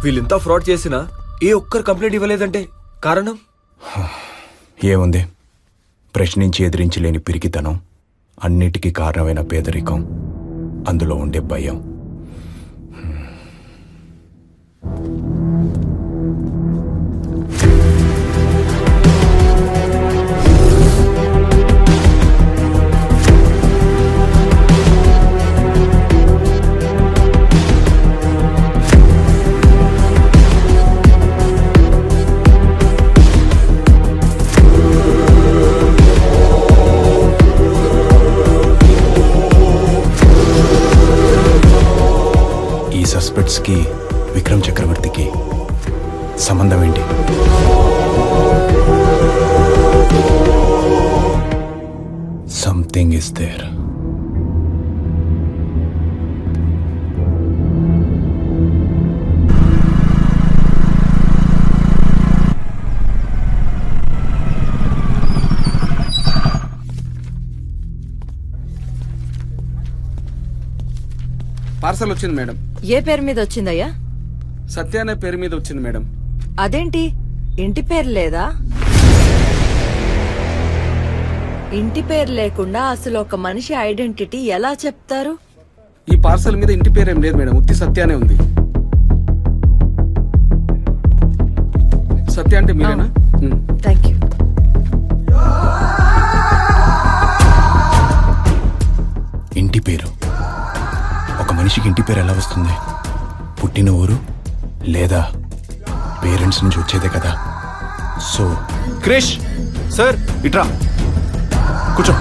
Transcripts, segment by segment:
వీళ్ళింత fraud చేసినా ఏ ఒక్కరు complaint ఇవ్వలేదంటే కారణం ఏముంది, ప్రశ్నించి ఎదిరించలేని పిరికితనం, అన్నిటికీ కారణమైన పేదరికం, అందులో ఉండే భయం. సస్పెక్ట్స్ కి విక్రమ్ చక్రవర్తికి సంబంధం ఏంటి? Something is there. పార్సల్ వచ్చింది మేడం. ఏ పేరు మీద వచ్చిందయ్యా? సత్య అనే పేరు మీద వచ్చింది మేడం. అదేంటి ఇంటి పేరు లేదా? ఇంటి పేరు లేకుండా అసలు ఒక మనిషి ఐడెంటిటీ ఎలా చెప్తారు? ఈ పార్సల్ మీద ఇంటి పేరు ఏం లేదు మేడం, ఉత్తి సత్య అనే ఉంది. సత్య అంటే మీరేనా? Thank you. ఇంటి పేరు, ఒక మనిషికి ఇంటి పేరు ఎలా వస్తుంది? పుట్టిన ఊరు లేదా పేరెంట్స్ నుంచి వచ్చేదే కదా. సో క్రిష్ సార్, ఇట్రా కూర్చో.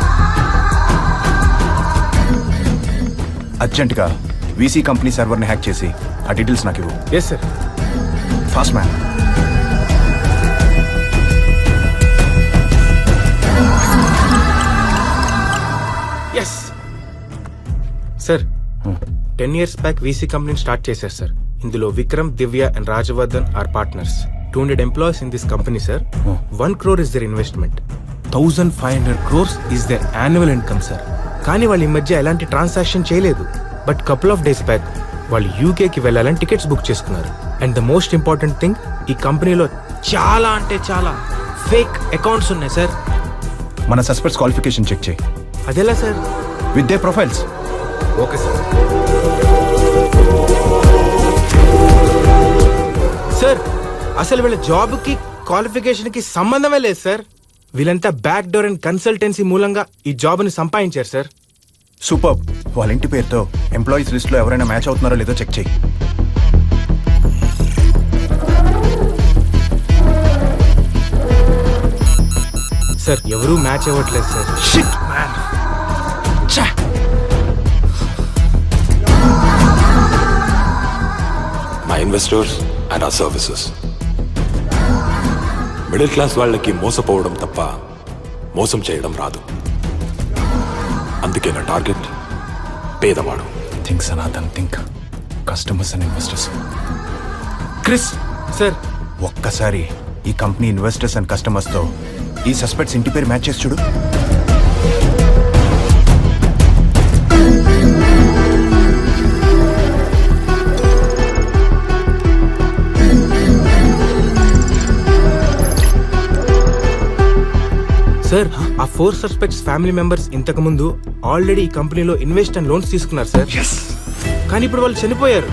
అర్జెంట్గా వీసీ కంపెనీ సర్వర్ని హ్యాక్ చేసి ఆ డీటెయిల్స్ నాకు ఇవ్వు. Yes sir. Fast man. Yes sir. 10 years back VC కంపెనీని స్టార్ట్ చేశారు సార్. ఇందులో Vikram, Divya and Rajavardhan are partners. 200 employees in this company sir. 1 crore is their investment. 1500 crores is their annual income sir. కానీ వాళ్ళు ఈ మధ్య ఎలాంటి ట్రాన్సాక్షన్ చేయలేదు. But couple of days back వాళ్ళు యూకేకి వెళ్ళాలని టికెట్స్ బుక్ చేసుకున్నారు. And the most important thing, ఈ కంపెనీలో చాలా అంటే చాలా ఫేక్ అకౌంట్స్ ఉన్నాయి సార్. మన సస్పెక్ట్స్ క్వాలిఫికేషన్ చెక్ చేయి. అదెలా sir? With they profiles. Okay sir. Sir అసలు వీళ్ళ జాబ్ కి క్వాలిఫికేషన్ కి సంబంధమే లేదు సార్. వీళ్ళంతా బ్యాక్ డోర్ అండ్ కన్సల్టెన్సీ మూలంగా ఈ జాబ్ ని సంపాదించారు సార్. సూపర్. వాళ్ళ ఇంటి పేరుతో ఎంప్లాయీస్ లిస్ట్ లో ఎవరైనా మ్యాచ్ అవుతున్నారో లేదో చెక్ చేయి. సార్ ఎవరూ మ్యాచ్ అవ్వట్లేదు sir. Shit man. My investors and our services. Middle class వాళ్ళకి మోసపోవడం తప్ప మోసం చేయడం రాదు. అందుకే నా టార్గెట్ పేదవాడు. Think Sanatan, think customers and investors. Chris sir, ఒక్కసారి ఈ కంపెనీ ఇన్వెస్టర్స్ అండ్ కస్టమర్స్ తో ఈ సస్పెక్ట్స్ ఇంటి పేరు మ్యాచ్ చేసి చూడు. సార్ ఆ 4 సస్పెక్ట్స్ ఫ్యామిలీ మెంబర్స్ ఇంతకు ముందు ఆల్రెడీ ఈ కంపెనీలో ఇన్వెస్ట్ అండ్ లోన్స్ తీసుకున్నారు సార్. కానీ ఇప్పుడు వాళ్ళు చనిపోయారు.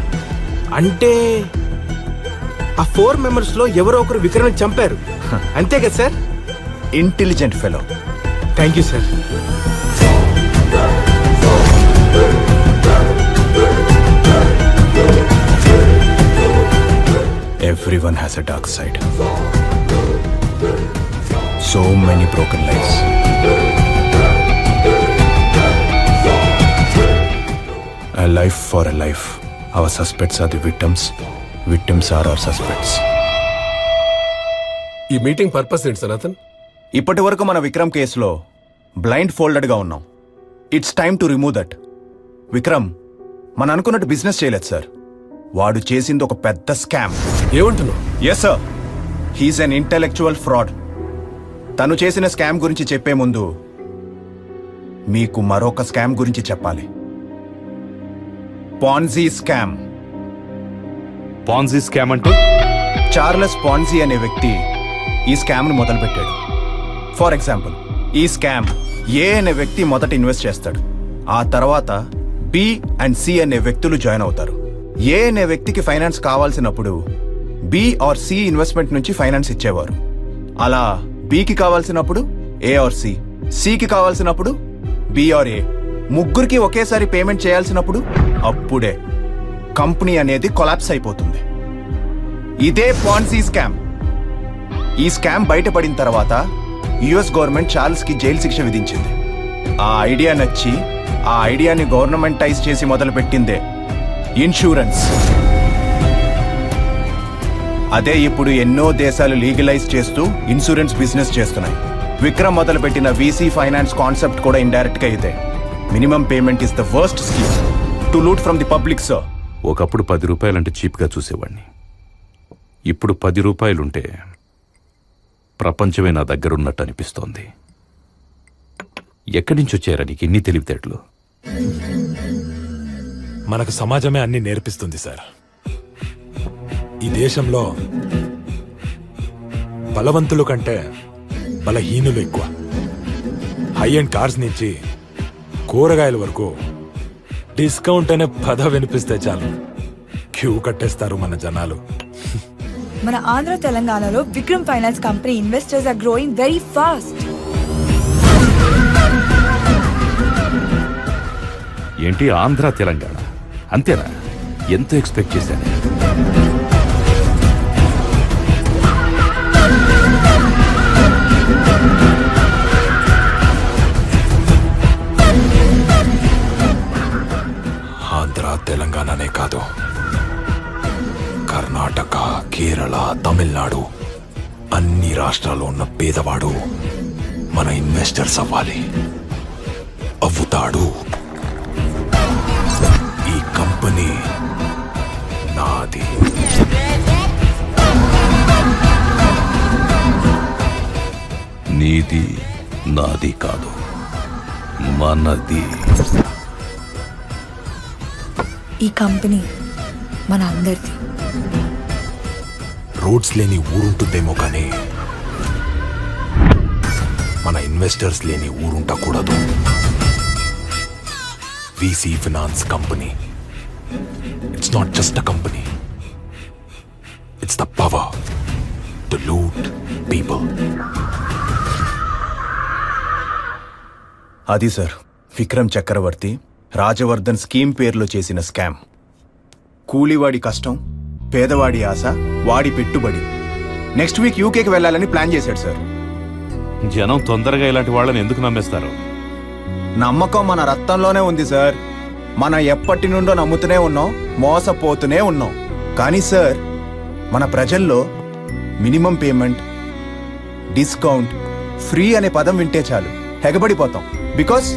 అంటే ఆ 4 మెంబర్స్ లో ఎవరో ఒకరు విక్రమ్ చంపారు. అంతే కదా sir? Intelligent fellow. Thank you sir. Everyone has a dark side. So many broken lives. A life for a life. Our suspects are the victims. Victims are our suspects. ఈ మీటింగ్ పర్పస్ ఏంటి సనాతన్? ఇప్పటి వరకు మన విక్రమ్ కేసులో blind ఫోల్డెడ్గా ఉన్నాం. It's time to remove that. Vikram మనం అనుకున్నట్టు business చేయలేదు సార్. వాడు చేసింది ఒక పెద్ద స్కామ్. ఏమంటున్నావు? Yes sir, he's an intellectual fraud. తను చేసిన స్కామ్ గురించి చెప్పే ముందు మీకు మరొక స్కామ్ గురించి చెప్పాలి. పాన్జీ స్కామ్. పాన్జీ స్కామ్ అంటే? చార్లెస్ పాన్జీ అనే వ్యక్తి ఈ స్కామ్ను మొదలుపెట్టాడు. ఫర్ ఎగ్జాంపుల్, ఈ స్కామ్ ఏ అనే వ్యక్తి మొదట ఇన్వెస్ట్ చేస్తాడు. ఆ తర్వాత బి అండ్ సి అనే వ్యక్తులు జాయిన్ అవుతారు. ఏ అనే వ్యక్తికి ఫైనాన్స్ కావాల్సినప్పుడు బి ఆర్ సి ఇన్వెస్ట్మెంట్ నుంచి ఫైనాన్స్ ఇచ్చేవారు. అలా బికి కావాల్సినప్పుడు ఏ ఆర్ సి, సికి కావాల్సినప్పుడు బి ఆర్ ఏ, ముగ్గురికి ఒకేసారి పేమెంట్ చేయాల్సినప్పుడు అప్పుడే కంపెనీ అనేది కొలాప్స్ అయిపోతుంది. ఇదే పాన్సీ స్కామ్. ఈ స్కామ్ బయటపడిన తర్వాత యుఎస్ గవర్నమెంట్ చార్ల్స్ కి జైలు శిక్ష విధించింది. ఆ ఐడియా నచ్చి ఆ ఐడియాని గవర్నమెంటైజ్ చేసి మొదలుపెట్టిందే ఇన్సూరెన్స్. అదే ఇప్పుడు ఎన్నో దేశాలు లీగలైజ్ చేస్తూ ఇన్సూరెన్స్ బిజినెస్ చేస్తున్నాయి. విక్రమ్ మొదలుపెట్టిన వీసీ ఫైనాన్స్ కాన్సెప్ట్ కూడా ఇండైరెక్ట్ గా ఇదే. Minimum payment is the worst scheme to loot from the public sir. ఒకప్పుడు 10 రూపాయలంటే చీప్గా చూసేవాడిని. ఇప్పుడు 10 రూపాయలుంటే ప్రపంచమే నా దగ్గర ఉన్నట్టు అనిపిస్తోంది. ఎక్కడి నుంచి వచ్చారా నీకు ఇన్ని తెలివితేటలు? మనకు సమాజమే అన్ని నేర్పిస్తుంది సార్. ఈ దేశంలో బలవంతుల కంటే బలహీనులు ఎక్కువ. హై అండ్ కార్స్ నుంచి కూరగాయల వరకు డిస్కౌంట్ అనే పద వినిపిస్తే చాలు క్యూ కట్టేస్తారు మన జనాలు. మన ఆంధ్ర తెలంగాణలో Vikram finance company investors are growing very fast. ఏంటి ఆంధ్ర తెలంగాణ అంతేనా? ఎంతో ఎక్స్పెక్ట్ చేశాను. ఆంధ్ర తెలంగాణనే కాదు, కర్ణాటక, కేరళ, తమిళనాడు అన్ని రాష్ట్రాల్లో ఉన్న పేదవాడు మన ఇన్వెస్టర్స్ అవ్వాలి. అవుతాడు. ఈ కంపెనీ నాది. నీది నాది కాదు, మనది. ఈ కంపెనీ మన అందరిది. రూట్స్ లేని ఊరుంటుందేమో కానీ మన ఇన్వెస్టర్స్ లేని ఊరుంటకూడదు. VC finance company, it's not just a company, it's the power to loot people. అది సార్ విక్రమ్ చక్రవర్తి రాజవర్ధన్ స్కీమ్ పేరులో చేసిన స్కామ్. కూలివాడి కష్టం, పేదవాడి ఆశ, వాడి పెట్టుబడి. నెక్స్ట్ వీక్ యూకేకి వెళ్ళాలని ప్లాన్ చేశాడు సార్. జనం తొందరగా ఇలాంటి వాళ్ళని ఎందుకు నమ్మేస్తారు? నమ్మకం మన రక్తంలోనే ఉంది సార్. మనం ఎప్పటి నుండో నమ్ముతూనే ఉన్నాం, మోసపోతూనే ఉన్నాం. కానీ సార్ మన ప్రజల్లో మినిమం పేమెంట్, డిస్కౌంట్, ఫ్రీ అనే పదం వింటే చాలు ఎగబడిపోతాం. Because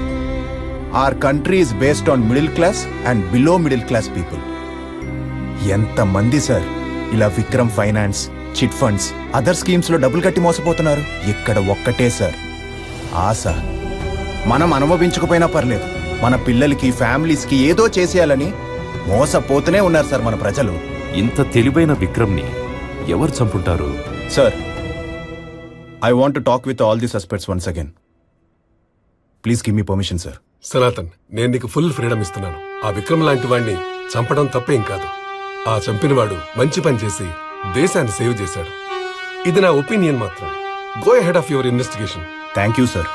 our country is based on middle class and below middle class people. ఎంతమంది సార్ ఇలా Vikram finance, chit funds, other schemes లో డబ్బులు కట్టి మోసపోతున్నారు. ఇక్కడ ఒక్కటే సార్ ఆశ. మనం అనుభవించకపోయినా పర్లేదు, మన పిల్లలకి, ఫ్యామిలీస్ కి ఏదో చేసేయాలని మోసపోతూనే ఉన్నారు సార్ మన ప్రజలు. ఇంత తెలివైన విక్రమ్ని ఎవరు చంపుంటారు? Sir I want to talk with all the suspects once again. Please give me permission sir. Sanatan, నేను నీకు ఫుల్ ఫ్రీడమ్ ఇస్తున్నాను. ఆ విక్రమ్ లాంటి వాడిని చంపడం తప్పేం కాదు. ఆ చంపినవాడు మంచి పని చేసి దేశాన్ని సేవ్ చేశాడు. ఇది నా ఒపీనియన్ మాత్రం. Go ahead of your investigation. Thank you sir.